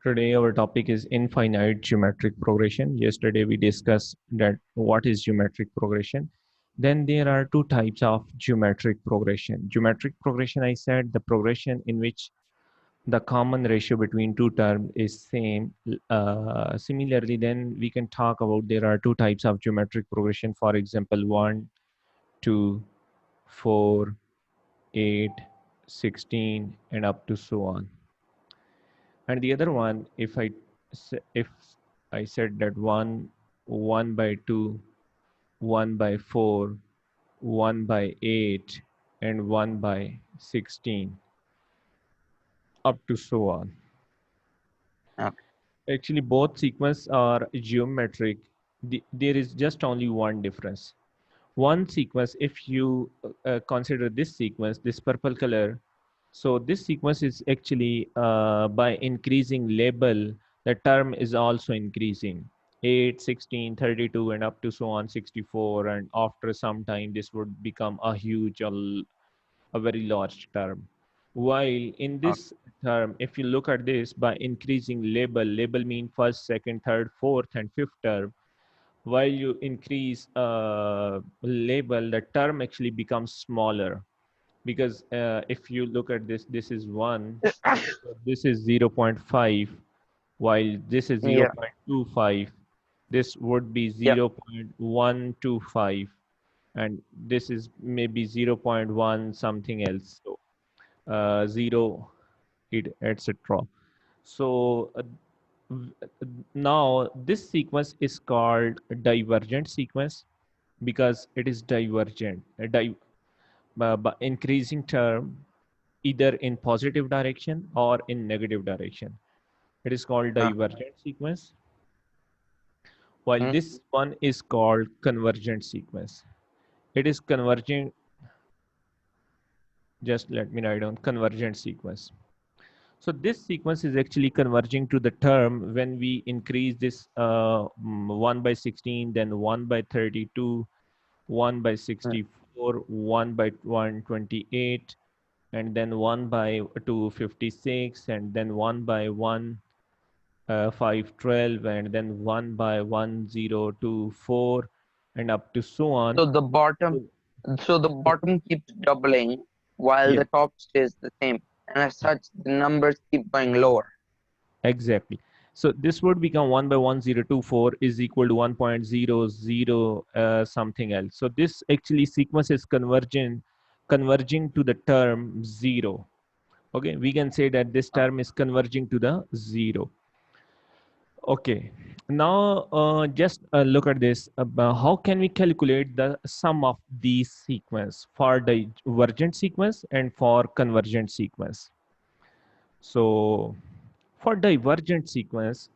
Today our topic is infinite geometric progression. Yesterday we discussed that what is geometric progression. Then there are two types of geometric progression. Geometric progression, I said, the progression in which the common ratio between two terms is same. Similarly, then we can talk about there are two types of geometric progression. For example, 1, 2, 4, 8, 16, and up to so on. And the other one, if I said that 1 by 2, 1 by 4, 1 by 8, and 1 by 16, up to so on. Okay. Actually, both sequences are geometric. There is just only one difference. One sequence, if you consider this sequence, this purple color, so this sequence is actually by increasing label, the term is also increasing. 8, 16, 32, and up to so on 64, and after some time this would become a huge, a very large term. While in Okay. this term, if you look at this by increasing label, label mean first, second, third, fourth, and fifth term, while you increase label, the term actually becomes smaller, because if you look at this, this is 1, so this is 0.5, while this is Yeah. 0.25, this would be Yep. 0.125, and this is maybe 0.1 something else, so 0, it, etc. So now this sequence is called divergent sequence because it is divergent, by increasing term either in positive direction or in negative direction. It is called Okay. divergent sequence, while Mm. this one is called convergent sequence. It is converging, just let me write down convergent sequence. So this sequence is actually converging to the term when we increase this 1 by 16, then 1 by 32, 1 by Mm. 64, 1 by 128, and then 1 by 256, and then 1 by 1 512, and then 1 by 1024, and up to so on. So the bottom, So, so the bottom keeps doubling while yes, the top stays the same, and as such, the numbers keep going lower. exactly. So this would become 1 by 1024 is equal to 1.00 something else. So this actually sequence is converging to the term 0. Okay, we can say that this Okay. term is converging to the 0. Okay, now just look at this. How can we calculate the sum of these sequence for divergent sequence and for convergent sequence? So for divergent sequence,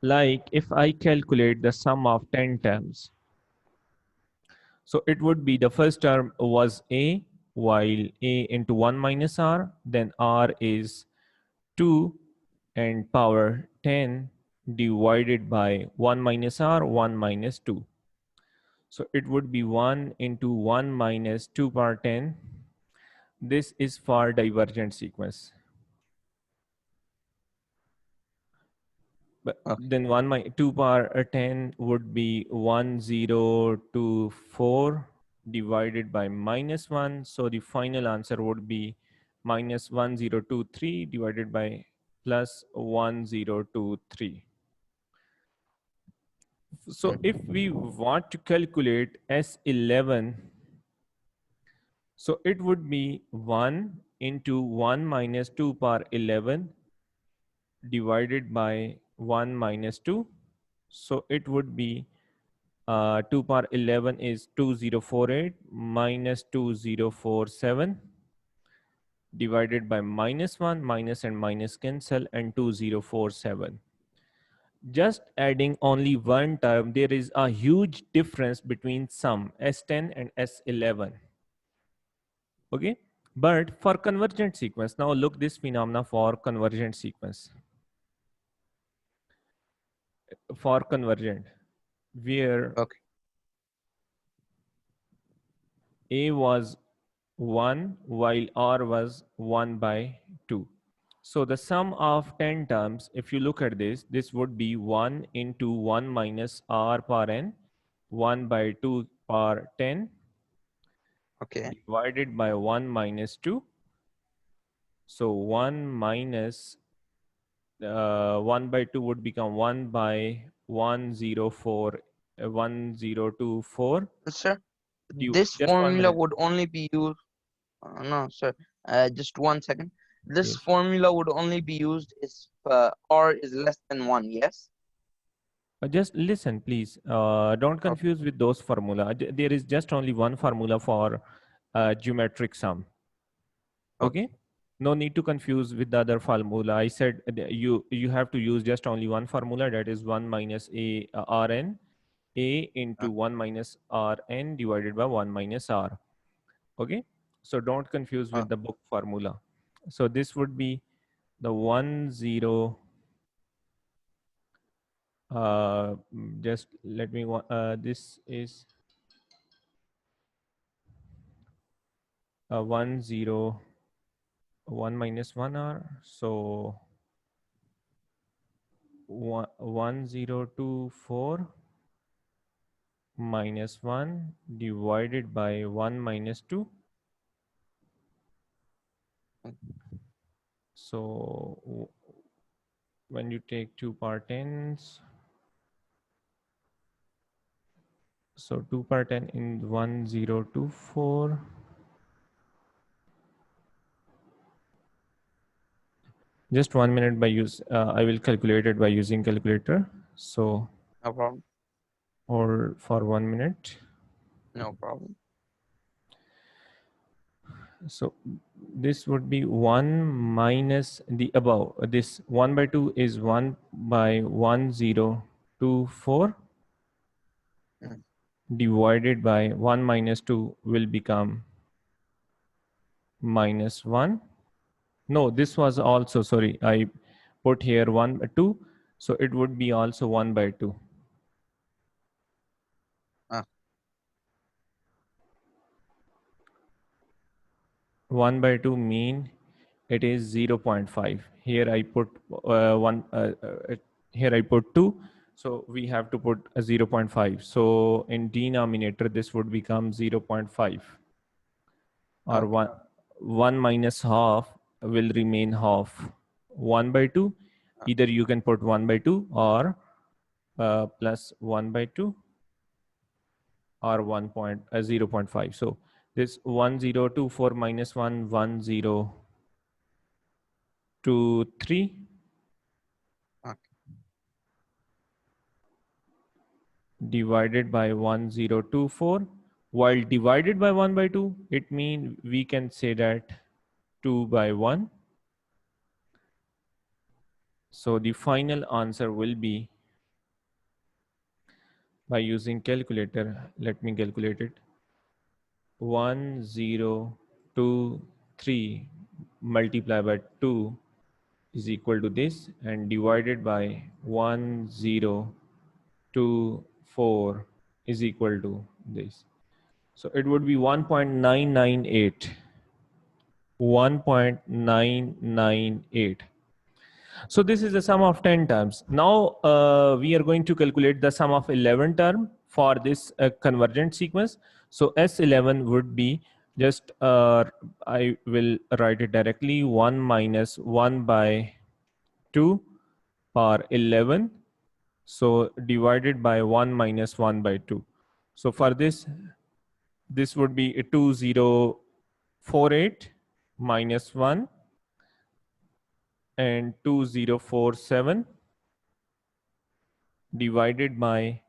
like if I calculate the sum of 10 terms, so it would be the first term was A, while A into 1 minus R, then R is 2 and power 10 divided by 1 minus R, 1 minus 2. So it would be 1 into 1 minus 2 power 10. This is for divergent sequence. But Okay. then 2 power 10 would be 1024 divided by minus 1. So the final answer would be minus 1023 divided by plus 1023. So Mm. if we want to calculate S11, so it would be 1 into 1 minus 2 power 11 divided by 1 minus 2. So it would be 2 power 11 is 2048 minus 2047 divided by minus 1, minus and minus cancel, and 2047. Just adding only one term, there is a huge difference between sum S10 and S11. Okay, but for convergent sequence, now look this phenomena for convergent sequence. For convergent, where Okay. A was 1 while R was 1 by 2. So the sum of 10 terms, if you look at this, this would be 1 into 1 minus r power n, 1 by 2 power 10, Okay. divided by 1 minus 2. So 1 minus 1 by 2 would become 1 by 104, 1024. Sir, You, this just 1 formula minute. would only be used. No, sir. Just 1 second. This Yes. formula would only be used if r is less than 1. Yes. Just listen, please. Don't Okay. confuse with those formula. There is just only one formula for geometric sum. Okay. Okay. No need to confuse with the other formula. I said you have to use just only one formula, that is 1 minus a rn, a into Uh, 1 minus rn divided by 1 minus r. Okay. So don't confuse uh, with the book formula. So this would be the 1 0. Just let me this is 1 0 1 minus 1 r. So 1024 minus 1 divided by 1 minus 2. So when you take 2 power 10s, so 2 power 10 in 1024. Just 1 minute by use, I will calculate it by using calculator. So, no problem. or for 1 minute. No problem. So this would be 1 minus the above. This 1 by 2 is 1 by 1024 Mm. divided by 1 minus 2 will become minus 1. No, this was also, sorry, I put here 1 by 2. So it would be also 1 by 2. Uh, 1 by 2 mean it is 0.5. Here I put here I put 2. So we have to put a 0.5. So in denominator, this would become 0.5, or okay. 1 minus half will remain half. 1 by 2, Uh, either you can put 1 by 2 or plus 1 by 2 or 0.5. So this 1024 minus 1, 1023 okay. divided by 1024. While divided by 1 by 2, it means we can say that 2 by 1. So the final answer will be, by using calculator, let me calculate it. 1023 multiplied by 2 is equal to this, and divided by 1024 is equal to this. So it would be 1.998. 1.998. So this is the sum of 10 terms. Now we are going to calculate the sum of 11 term for this convergent sequence. So S11 would be just, I will write it directly, 1 minus 1 by 2 power 11. So divided by 1 minus 1 by 2. So for this would be 2048 minus 1 and 2047 divided by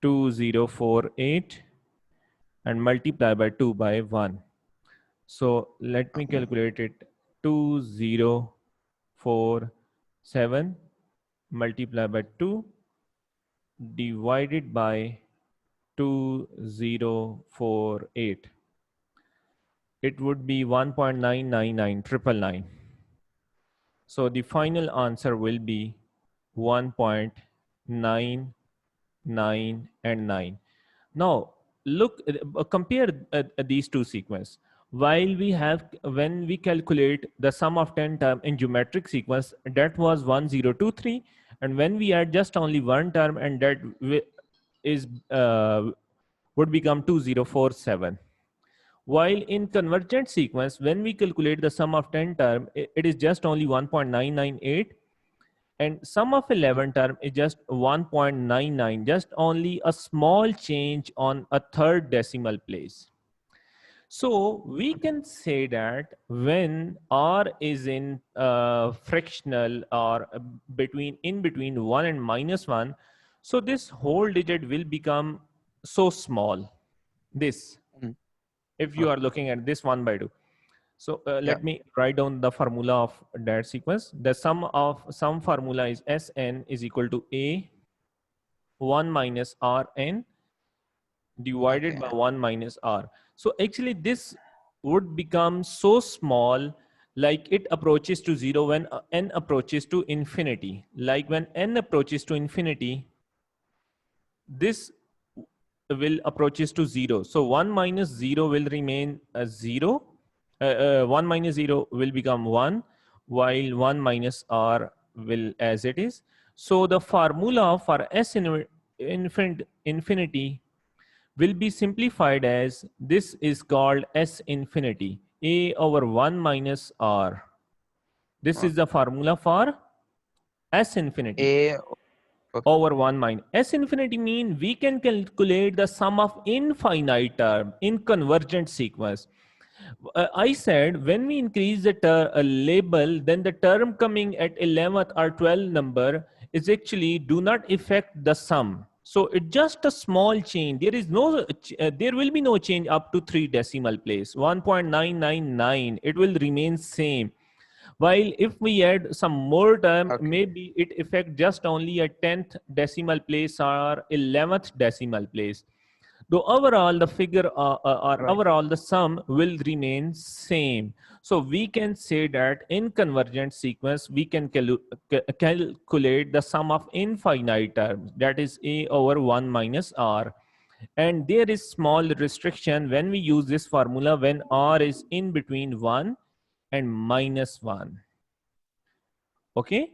2048 and multiply by 2 by 1. So let me calculate it. 2047 multiply by 2 divided by 2048. It would be 1.999. So the final answer will be 1.999 and 9. Now look, compare these two sequences. while we have, when we calculate the sum of 10 term in geometric sequence, that was 1023, and when we add just only one term, and that is would become 2047. While in convergent sequence, when we calculate the sum of 10 term, it is just only 1.998, and sum of Mm. 11 term is just 1.99, just only a small change on a third decimal place. So we Okay. can say that when r is in fractional, or between, in between 1 and -1, so this whole digit will become so small. This, Mm. if you are Okay. looking at this 1 by 2. So Yeah. let me write down the formula of that sequence. The sum of some formula is Sn is equal to a 1 minus Rn divided by Okay. 1 minus r. So actually this would become so small, like it approaches to 0 when n approaches to infinity. Like when n approaches to infinity, this will approaches to 0. So 1 minus 0 will remain 0. 1 minus 0 will become 1, while 1 minus r will as it is. So the formula for s in infinity will be simplified as, this is called S infinity, a over 1 minus r. This is the Okay. formula for S infinity A. Okay. over 1 minus. S infinity mean we can calculate the sum of infinite term in convergent sequence. I said when we increase the label, then the term coming at 11th or 12th number is actually do not affect the sum. So it's just a small change. There is no, there will be no change up to 3 decimal place. 1.999, it will remain same. While if we add some more term, Okay. maybe it affect just only a 10th decimal place or 11th decimal place. Though overall the figure, or Right. overall the sum will remain same. So we can say that in convergent sequence we can calculate the sum of infinite terms, that is a over 1 minus r. And there is small restriction when we use this formula when r is in between 1 and -1. Okay.